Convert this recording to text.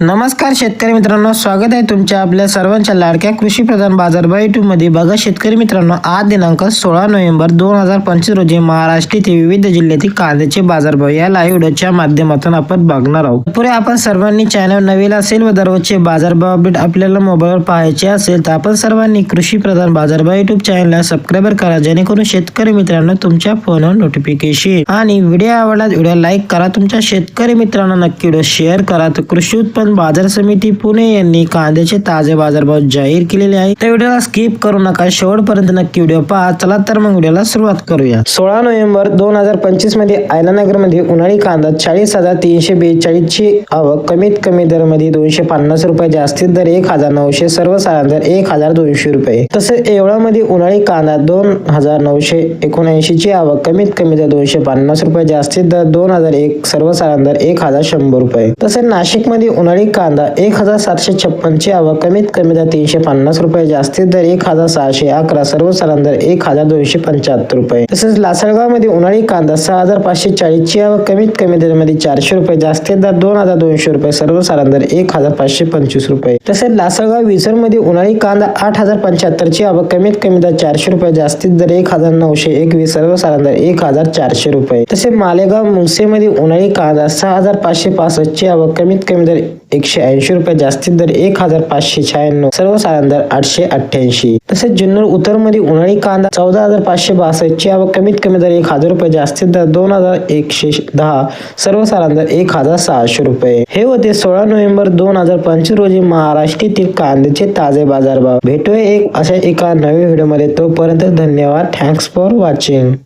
नमस्कार शेतकरी मित्रांनो, स्वागत आहे तुमच्या आपल्या सर्वांच्या लाडक्या कृषी प्रधान बाजारभाव यूट्यूब मध्ये। बघा शेतकरी मित्रांनो, आज दिनांक 16 नोव्हेंबर 2025 रोजी महाराष्ट्रातील विविध जिल्ह्यातील कांद्याचे बाजारभाव या लाईव्ह व्हिडिओच्या माध्यमातून आपण बघणार आहोत। पुढे आपण सर्वांनी चॅनल नवीन असेल व दररोजचे बाजारभाव अपडेट आपल्याला मोबाईलवर पाहायचे असेल तर आपण सर्वांनी कृषी प्रधान बाजारभाव यूट्यूब चॅनलला सबस्क्राइब करा, जेणेकरून शेतकरी मित्रांनो तुमच्या फोनवर नोटिफिकेशन आणि व्हिडिओ आवडला व्हिडिओ लाईक करा, तुमच्या शेतकरी मित्रांना नक्की व्हिडिओ शेअर करा। तर कृषी उत्पन्न बाजार समिती पुणे यांनी कांद्याचे ताजे बाजारभाव जाहीर केलेले आहे। त्या व्हिडिओला स्किप करू नका, शेवटपर्यंत नक्की व्हिडिओ पहा। चला तर मग व्हिडिओला सुरुवात करूया। 16 नोव्हेंबर 2025 मध्ये आयनानगर मध्ये उन्हाळी कांदा 40,342 ची आवक, कमीत कमी दर मध्ये 250 रुपये, जास्तीत दर 1,900, सर्वसाधारण दर 1,200 रुपये। तसेच येवळा मध्ये उन्हाळी कांदा 2,979 ची आवक, कमीत कमी दर 250 रुपये, जास्तीत दर 2,001, सर्वसाधारण दर 1,100 रुपये। तसेच नाशिक मध्ये उन्हाळी कांदा 1,756 ची आवक, कमीत कमी दर 350 रुपये, जास्तीत दर 1,611, सर्वसाधारण दर 1,275 रुपये। तसेच लासलगाव मध्ये उन्हाळी कांदा 6,540 ची आवक, कमीत कमी दर मध्ये 400 रुपये, जास्तीत दर 2,200 रुपये, सर्वसाधारण दर 1,525 रुपये। तसेच लासलगाव विसर मध्ये उन्हाळी कांदा 8,075 ची आवक, कमीत कमी दर 400 रुपये, जास्तीत दर 1,921, सर्वसाधारण दर 1,400 रुपये। तसेच मालेगाव मुंगसे मध्ये उन्हाळी कांदा 6,565 ची आवक, कमीत कमी दर 180 रुपये, जास्तीत दर 1,596, सर्वसाधारण दर 888। तसेच जुन्नर उत्तर मध्ये उन्हाळी कांदा 14,562 ची आवक, कमीत कमी दर 1,000 रुपये, जास्तीत दर 2,110, सर्वसाधारण दर 1,600 रुपये। हे होते 16 नोव्हेंबर 2025 रोजी महाराष्ट्रातील कांद्याचे ताजे बाजारभाव। भेटूया अशा एका नवीन व्हिडिओ मध्ये, तोपर्यंत धन्यवाद। Thanks for watching.